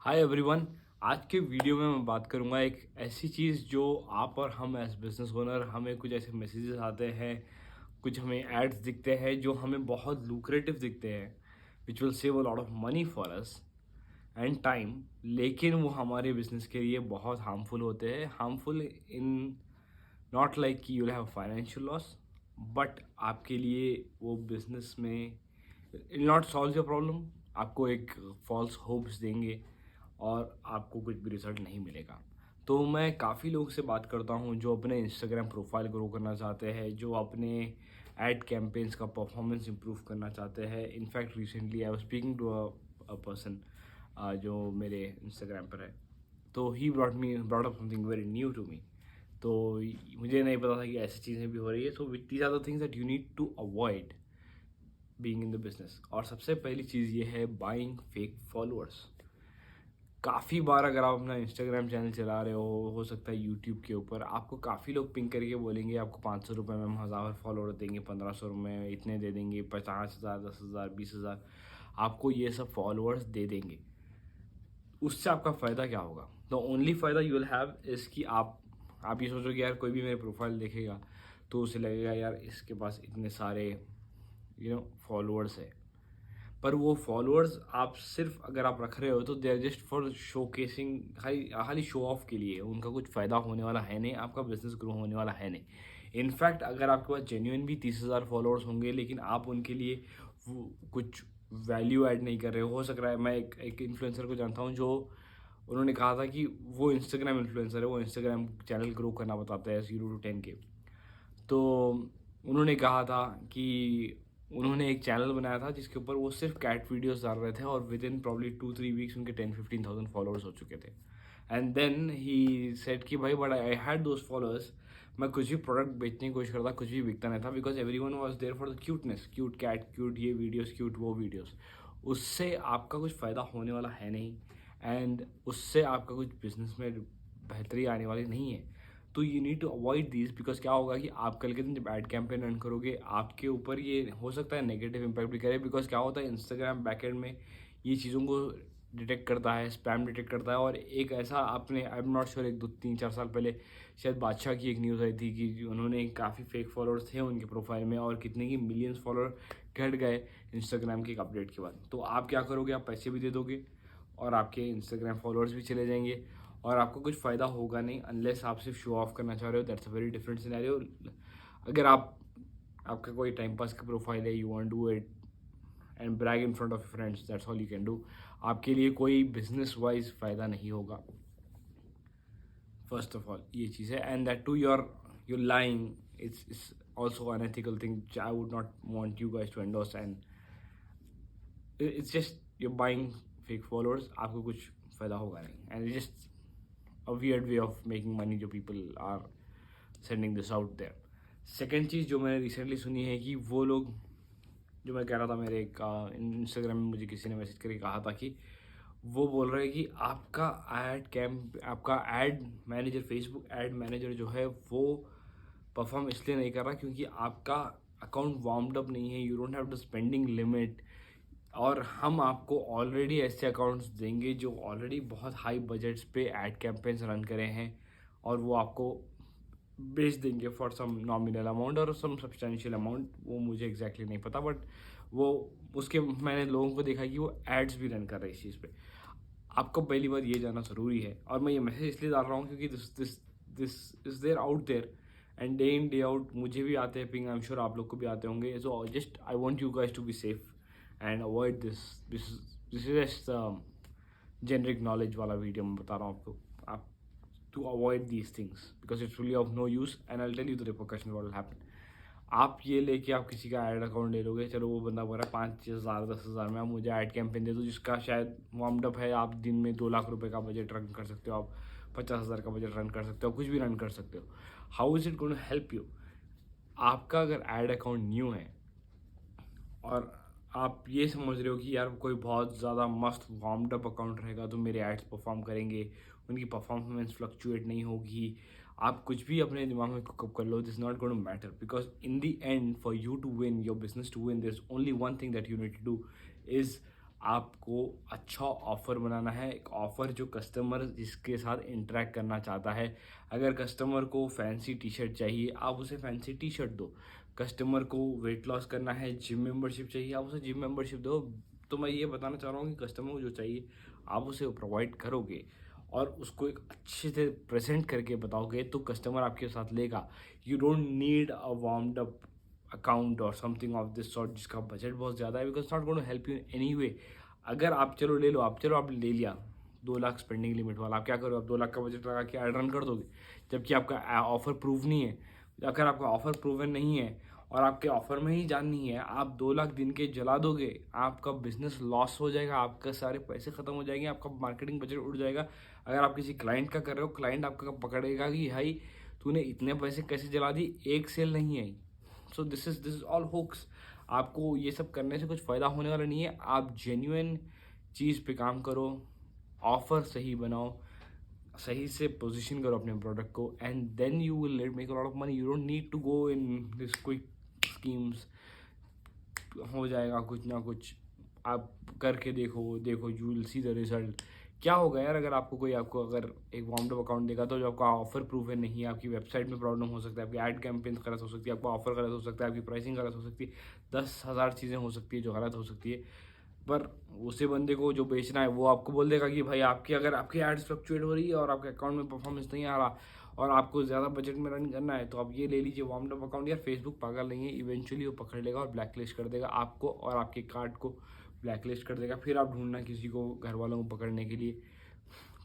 Hi everyone. आज के video में मैं बात करूंगा एक ऐसी चीज़ जो आप और हम एज बिजनेस ओनर हमें कुछ ऐसे मैसेजेस आते हैं, कुछ हमें एड्स दिखते हैं जो हमें बहुत लुक्रेटिव दिखते हैं, which will save a lot of money for us and time, लेकिन वो हमारे बिजनेस के लिए बहुत हार्मफुल होते हैं। हार्मफुल इन नॉट लाइक कि you have financial loss, but आपके लिए वो बिजनेस में it not solve your problem, आपको एक फॉल्स होप्स देंगे और आपको कुछ भी रिजल्ट नहीं मिलेगा। तो मैं काफ़ी लोगों से बात करता हूँ जो अपने इंस्टाग्राम प्रोफाइल ग्रो करना चाहते हैं, जो अपने एड कैंपेन्स का परफॉर्मेंस इंप्रूव करना चाहते हैं। In fact recently I was speaking to a person जो मेरे इंस्टाग्राम पर है, तो he brought up something very new to me. तो मुझे नहीं पता था कि ऐसी चीज़ें भी हो रही है। So these are the things that you need to avoid being in the business. और सबसे पहली चीज़ ये है बाइंग फेक फॉलोअर्स। काफ़ी बार अगर आप अपना इंस्टाग्राम चैनल चला रहे हो सकता है यूट्यूब के ऊपर आपको काफ़ी लोग पिंग करके बोलेंगे आपको 500 रुपये में हम 1000 फॉलोअर देंगे, 1500 में इतने दे देंगे, 50,000, 10,000, 20,000 आपको ये सब फॉलोअर्स दे देंगे। उससे आपका फ़ायदा क्या होगा? द ओनली फ़ायदा यू विल हैव इज़ कि आप ये सोचो कि यार कोई भी मेरे प्रोफाइल देखेगा तो उसे लगेगा यार इसके पास इतने सारे फॉलोअर्स है। पर वो फॉलोअर्स आप सिर्फ अगर आप रख रहे हो तो they are just for showcasing, खाली खाली शो ऑफ के लिए। उनका कुछ फ़ायदा होने वाला है नहीं, आपका बिजनेस ग्रो होने वाला है नहीं। इनफैक्ट अगर आपके पास जेन्युइन भी 30,000 फॉलोअर्स होंगे लेकिन आप उनके लिए वो कुछ वैल्यू ऐड नहीं कर रहे हो सकता है। मैं एक इन्फ्लुएंसर को जानता हूँ जो उन्होंने कहा था कि वो इंस्टाग्राम इन्फ्लुएंसर है, वो इंस्टाग्राम चैनल ग्रो करना बताता है 0 to 10K। तो उन्होंने कहा था कि उन्होंने एक चैनल बनाया था जिसके ऊपर वो सिर्फ कैट वीडियोस डाल रहे थे और विद इन प्रॉब्ली 2-3 वीक्स उनके 10-15,000 फॉलोअर्स हो चुके थे। एंड देन ही सेड कि भाई but I had those followers, मैं कुछ भी प्रोडक्ट बेचने की कोशिश करता, कुछ भी बिकता नहीं था, because everyone was there for the cuteness, cute cat, cute ये वीडियोज़, क्यूट वो वीडियोज़। उससे आपका कुछ फ़ायदा होने वाला है नहीं एंड उससे आपका कुछ बिजनेस में बेहतरी आने वाली नहीं है। तो you need to avoid this, because क्या होगा कि आप कल के दिन जब एड कैंपेन रन करोगे आपके ऊपर ये हो सकता है नेगेटिव इम्पैक्ट भी करे। बिकॉज क्या होता है इंस्टाग्राम बैकएंड में ये चीज़ों को डिटेक्ट करता है, स्पैम डिटेक्ट करता है। और एक ऐसा आपने, आई एम नॉट श्योर, एक 2-3-4 साल पहले शायद बादशाह की एक न्यूज़ आई थी कि उन्होंने काफ़ी फेक फॉलोअर्स थे उनके प्रोफाइल में और कितने की मिलियंस फॉलोअर घट गए इंस्टाग्राम के एक अपडेट के बाद। तो आप क्या करोगे? आप पैसे भी दे दोगे और आपके इंस्टाग्राम फॉलोअर्स भी चले जाएंगे और आपको कुछ फ़ायदा होगा नहीं अनलेस आप सिर्फ शो ऑफ करना चाह रहे हो। That's a very different scenario. अगर आपका कोई टाइम पास का प्रोफाइल है, you want do it and brag in front of friends, that's all you can do. आपके लिए कोई बिजनेस वाइज फ़ायदा नहीं होगा। फर्स्ट ऑफ ऑल ये चीज़ है and that too you're lying it's also unethical thing I would not want you guys to endorse. And it's just you buying fake followers, आपको कुछ फ़ायदा होगा नहीं and it's just a weird way of making money जो people are sending this out there. Second चीज़ जो मैंने recently सुनी है कि वो लोग, जो मैं कह रहा था, मेरे एक इंस्टाग्राम में मुझे किसी ने मैसेज करके कहा था कि वो बोल रहे हैं कि आपका add manager, Facebook ad manager जो है वो परफॉर्म इसलिए नहीं कर रहा क्योंकि आपका अकाउंट वार्म्ड अप नहीं है, you don't have the spending limit. और हम आपको ऑलरेडी ऐसे अकाउंट्स देंगे जो ऑलरेडी बहुत हाई बजट्स पे ऐड कैंपेन्स रन करे हैं और वो आपको बेच देंगे फॉर सम नॉमिनल अमाउंट और सम सब्सटेंशियल अमाउंट, वो मुझे एग्जैक्टली नहीं पता। बट वो उसके मैंने लोगों को देखा कि वो एड्स भी रन कर रहे हैं इस चीज़ पे। आपको पहली बार ये जानना ज़रूरी है और मैं ये मैसेज इसलिए डाल रहा हूँ क्योंकि this is there out there and day in day out मुझे भी आते हैं पिंग, आई एम श्योर आप लोग को भी आते होंगे। So just I want you guys to be safe and avoid this is just generic knowledge वाला वीडियो मैं बता रहा हूँ आपको। आप to avoid these things because it's really of no use and I tell you the repercussion what will happen. आप ये लेके आप किसी का ऐड अकाउंट ले लोगे, चलो वो बंदा बोल रहा है 5,000 10,000 में आप मुझे ऐड कैंपेन दे दो जिसका शायद वार्म्ड अप है, आप दिन में 2 लाख रुपए का बजट रन कर सकते हो, आप 50,000 का बजट रन कर सकते हो, कुछ भी रन कर सकते हो। How is it going to help you? आपका अगर ऐड अकाउंट न्यू है और आप ये समझ रहे हो कि यार कोई बहुत ज़्यादा मस्त वार्म्ड अप अकाउंट रहेगा तो मेरे एड्स परफॉर्म करेंगे, उनकी परफॉर्मेंस फ्लक्चुएट नहीं होगी, आप कुछ भी अपने दिमाग में कुक कर लो, this not going to matter because in the end for you to win your business to win there is only one thing that you need to do is आपको अच्छा ऑफ़र बनाना है, एक ऑफ़र जो customer जिसके साथ interact करना चाहता है। अगर कस्टमर को फैंसी टी शर्ट चाहिए, आप उसे फैंसी टी शर्ट दो। कस्टमर को वेट लॉस करना है, जिम मेंबरशिप चाहिए, आप उसे जिम मेंबरशिप दो। तो मैं ये बताना चाह रहा हूँ कि कस्टमर को जो चाहिए आप उसे प्रोवाइड करोगे और उसको एक अच्छे से प्रेजेंट करके बताओगे तो कस्टमर आपके साथ लेगा। You don't need a warmed up account और समथिंग ऑफ दिस सॉर्ट जिसका बजट बहुत ज़्यादा है, because not going to help you in any way. अगर आप चलो ले लो, आप ले लिया 2 लाख स्पेंडिंग लिमिट वाला, आप क्या करो, आप 2 लाख का बजट लगा के ऐड रन कर दोगे, जबकि आपका ऑफर प्रूव नहीं है। अगर आपका ऑफर प्रूवन नहीं है और आपके ऑफर में ही जान नहीं है, आप 2 लाख दिन के जला दोगे, आपका बिजनेस लॉस हो जाएगा, आपके सारे पैसे खत्म हो जाएंगे, आपका मार्केटिंग बजट उड़ जाएगा। अगर आप किसी क्लाइंट का कर रहे हो, क्लाइंट आपका पकड़ेगा कि भाई तूने इतने पैसे कैसे जला दी, एक सेल नहीं आई। So this is all hoax. आपको ये सब करने से कुछ फ़ायदा होने वाला नहीं है। आप जेन्युइन चीज़ पे काम करो, ऑफ़र सही बनाओ, सही से पोजीशन करो अपने प्रोडक्ट को, and then you will make a lot of money. You don't need to go in this quick schemes. हो जाएगा कुछ ना कुछ, आप करके देखो देखो, you will see the result. क्या होगा यार, अगर आपको कोई आपको अगर एक वार्म्ड अप अकाउंट देगा तो जो आपका ऑफर प्रूफ है नहीं है, आपकी वेबसाइट में प्रॉब्लम हो सकता है, आपकी ऐड कैंपेन गलत हो सकती है, आपका ऑफर गलत हो सकता है, आपकी प्राइसिंग गलत हो सकती है, 10,000 चीज़ें हो सकती है जो गलत हो सकती है। पर उसी बंदे को जो बेचना है वो आपको बोल देगा कि भाई आपकी अगर आपकी एड्स फ्लक्चुएट हो रही है और आपके अकाउंट में परफॉर्मेंस नहीं आ रहा और आपको ज़्यादा बजट में रन करना है, तो आप ये ले लीजिए वार्म्ड अप अकाउंट। यार फेसबुक पागल नहीं है, इवेंचुअली वो पकड़ लेगा और ब्लैकलिस्ट कर देगा आपको और आपके कार्ड को ब्लैकलिस्ट कर देगा। फिर आप ढूंढना किसी को, घर वालों को पकड़ने के लिए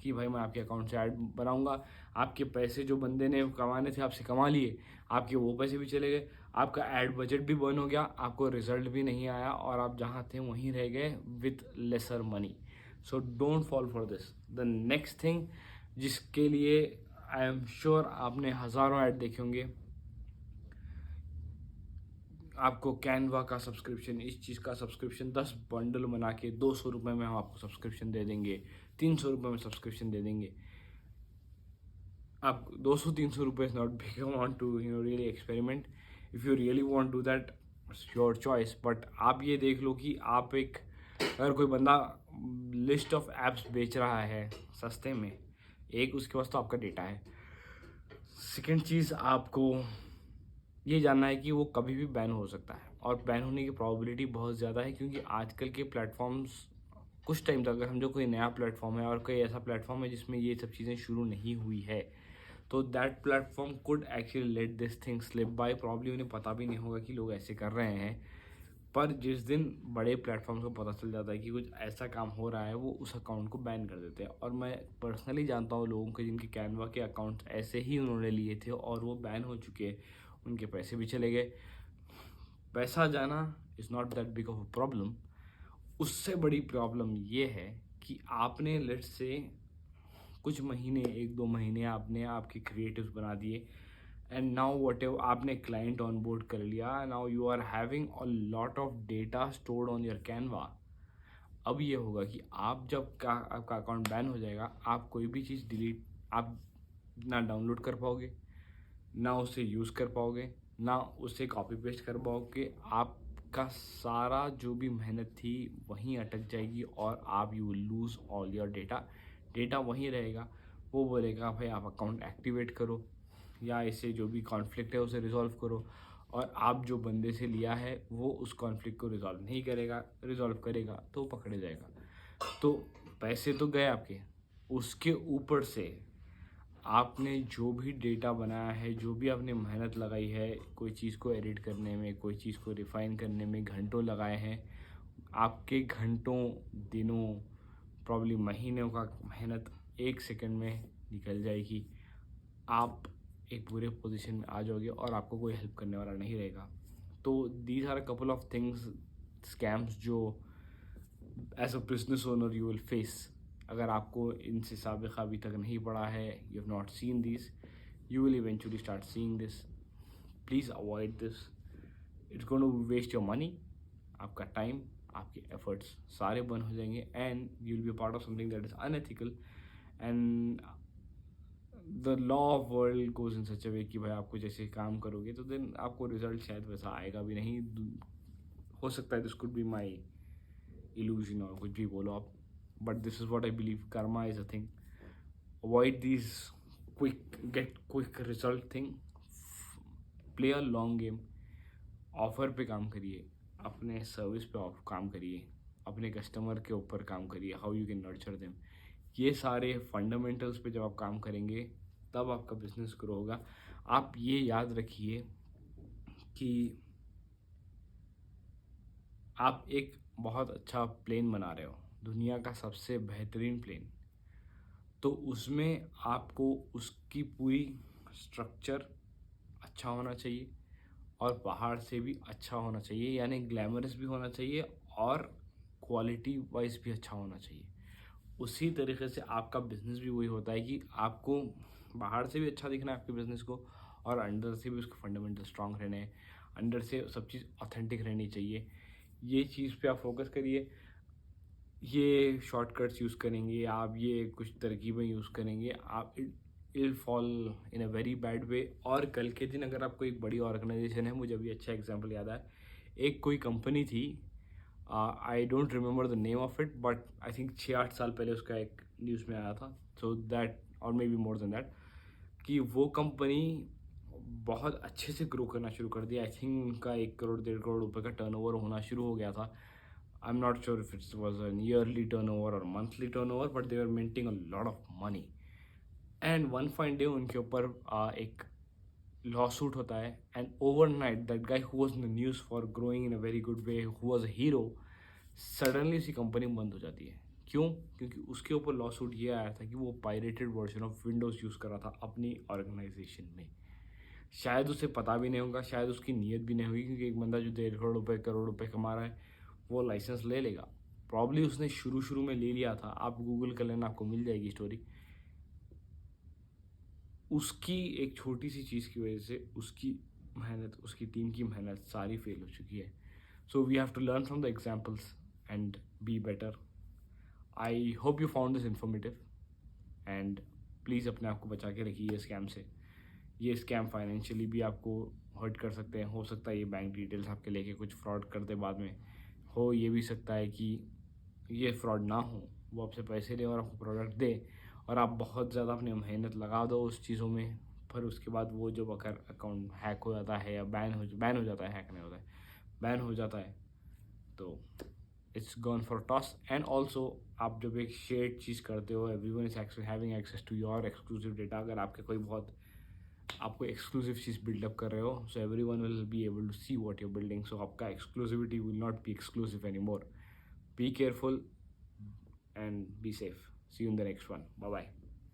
कि भाई मैं आपके अकाउंट से ऐड बनाऊंगा। आपके पैसे जो बंदे ने कमाने थे आपसे कमा लिए, आपके वो पैसे भी चले गए, आपका ऐड बजट भी बर्न हो गया, आपको रिजल्ट भी नहीं आया और आप जहाँ थे वहीं रह गए with lesser money. So don't fall for this. The next thing जिसके लिए आई एम श्योर आपने हज़ारों ऐड देखे होंगे, आपको कैनवा का सब्सक्रिप्शन, इस चीज़ का सब्सक्रिप्शन 10 बंडल बना के 200 रुपये में हम आपको सब्सक्रिप्शन दे देंगे, 300 रुपये में सब्सक्रिप्शन दे देंगे। आप 200-300 रुपये is not big amount to really experiment. If you really want do that, your choice. But आप ये देख लो कि आप एक, अगर कोई बंदा लिस्ट ऑफ एप्स बेच रहा है सस्ते में, एक उसके पास तो आपका डेटा है। सेकेंड चीज़, आपको ये जानना है कि वो कभी भी बैन हो सकता है और बैन होने की प्रोबेबिलिटी बहुत ज़्यादा है, क्योंकि आजकल के प्लेटफॉर्म्स कुछ टाइम तक, अगर समझो कोई नया प्लेटफॉर्म है और कोई ऐसा प्लेटफॉर्म है जिसमें ये सब चीज़ें शुरू नहीं हुई है, तो that platform could actually let this thing slip by. Probably उन्हें पता भी नहीं होगा कि लोग ऐसे कर रहे हैं। पर जिस दिन बड़े प्लेटफॉर्म्स को पता चल जाता है कि कुछ ऐसा काम हो रहा है, वो उस अकाउंट को बैन कर देते हैं। और मैं पर्सनली जानता हूँ लोगों के जिनके कैनवा के अकाउंट्स ऐसे ही उन्होंने लिए थे और वो बैन हो चुके हैं, उनके पैसे भी चले गए। पैसा जाना is not that big of a problem. उससे बड़ी प्रॉब्लम ये है कि आपने लेट्स से कुछ महीने, 1-2 महीने आपने आपके क्रिएटिव्स बना दिए, एंड नाउ वट एवर आपने क्लाइंट ऑन बोर्ड कर लिया, now you are having a lot of data stored on your Canva. अब ये होगा कि आप जब का आपका अकाउंट बैन हो जाएगा, आप कोई भी चीज़ डिलीट, आप ना डाउनलोड कर पाओगे, ना उसे यूज़ कर पाओगे, ना उसे कॉपी पेस्ट कर पाओगे। आपका सारा जो भी मेहनत थी वहीं अटक जाएगी और आप you will lose all your data. Data वहीं रहेगा, वो बोलेगा भाई आप अकाउंट एक्टिवेट करो या इससे जो भी कॉन्फ्लिक्ट है उसे रिजॉल्व करो, और आप जो बंदे से लिया है वो उस कॉन्फ्लिक्ट को रिजॉल्व नहीं करेगा, रिजॉल्व करेगा तो पकड़े जाएगा। तो पैसे तो गए आपके, उसके ऊपर से आपने जो भी डेटा बनाया है, जो भी आपने मेहनत लगाई है, कोई चीज़ को एडिट करने में, कोई चीज़ को रिफ़ाइन करने में घंटों लगाए हैं, आपके घंटों, दिनों, प्रॉब्ली महीनों का मेहनत 1 सेकंड में निकल जाएगी। आप एक बुरे पोजीशन में आ जाओगे और आपको कोई हेल्प करने वाला नहीं रहेगा। तो these are a couple of things, scams जो as a business owner you will face. अगर आपको इनसे साबिक़ा अभी तक नहीं पड़ा है, you have not seen this, you will eventually start seeing this. Please avoid this, it's going to waste your money, आपका टाइम, आपके एफर्ट्स सारे बर्न हो जाएंगे, and you will be part of something that is unethical. And the law of world goes in सच अ वे कि भाई आपको जैसे काम करोगे तो देन आपको रिजल्ट शायद वैसा आएगा भी नहीं। हो सकता है this could be my illusion और कुछ भी बोलो आप, but this is what I believe, karma is a thing. Avoid these quick result thing. Play a long game. Offer पे काम करिए, अपने सर्विस पे काम करिए, अपने कस्टमर के ऊपर काम करिए, how you can nurture them. ये सारे फंडामेंटल्स पे जब आप काम करेंगे तब आपका बिजनेस ग्रो होगा। आप ये याद रखिए कि आप एक बहुत अच्छा प्लेन बना रहे हो, दुनिया का सबसे बेहतरीन प्लेन, तो उसमें आपको उसकी पूरी स्ट्रक्चर अच्छा होना चाहिए और बाहर से भी अच्छा होना चाहिए, यानी ग्लैमरस भी होना चाहिए और क्वालिटी वाइज भी अच्छा होना चाहिए। उसी तरीके से आपका बिजनेस भी वही होता है कि आपको बाहर से भी अच्छा दिखना है आपके बिजनेस को, और अंदर से भी उसके फंडामेंटल स्ट्रांग रहने हैं, अंदर से सब चीज़ ऑथेंटिक रहनी चाहिए। ये चीज़ पे आप फोकस करिए। ये शॉर्टकट्स यूज़ करेंगे आप, ये कुछ तरकीबें यूज़ करेंगे आप, it fall in a very bad way. और कल के दिन अगर आपको एक बड़ी ऑर्गेनाइजेशन है, मुझे अभी अच्छा एग्जांपल याद है, एक कोई कंपनी थी, I don't remember the name of it, but I think 6-8 साल पहले उसका एक न्यूज़ में आया था, सो दैट और may be more than that, कि वो कंपनी बहुत अच्छे से ग्रो करना शुरू कर दिया। आई थिंक उनका 1 करोड़ 1.5 करोड़ रुपए का टर्नओवर होना शुरू हो गया था। I am not sure if it was an yearly turnover और monthly turnover, but they were minting a lot of money. And one fine day उनके ऊपर एक लॉ सूट होता है, and overnight that guy who was in the news for growing in a very good way, who was a hero, suddenly उसी company बंद हो जाती है। क्यों? क्योंकि उसके ऊपर लॉ सूट ये आया था कि वो pirated version of Windows use कर रहा था अपनी ऑर्गेनाइजेशन में। शायद उसे पता भी नहीं होगा, शायद उसकी नीयत भी नहीं होगी, क्योंकि एक बंदा जो 1.5 करोड़ रुपए करोड़ रुपए कमा रहा है वो लाइसेंस ले लेगा। प्रॉब्ली उसने शुरू में ले लिया था, आप गूगल कर लेना, आपको मिल जाएगी स्टोरी। उसकी एक छोटी सी चीज़ की वजह से उसकी मेहनत, उसकी टीम की मेहनत सारी फेल हो चुकी है। So we have to learn from the examples and be better. I hope you found this informative, and please अपने आप को बचा के रखिए स्कैम से। ये स्कैम फाइनेंशियली भी आपको हर्ट कर सकते हैं। हो सकता है ये बैंक डिटेल्स आपके लेके कुछ फ्रॉड कर दे बाद में, हो ये भी सकता है कि ये फ्रॉड ना हो, वो आपसे पैसे ले और आपको प्रोडक्ट दे और आप बहुत ज़्यादा अपनी मेहनत लगा दो उस चीज़ों में, फिर उसके बाद वो जब अगर अकाउंट हैक हो जाता है या बैन हो जाता है, हैक नहीं होता है, बैन हो जाता है, तो it's gone for toss. And also आप जब एक शेयर्ड चीज़ करते हो, everyone is having access to your exclusive data. अगर आपके कोई बहुत आपको एक्सक्लूसिव चीज़ बिल्डअप कर रहे हो, so every one will be able to see what your building, so आपका exclusivity will not be exclusive any more. Be careful and be safe. See you in the next one. Bye bye.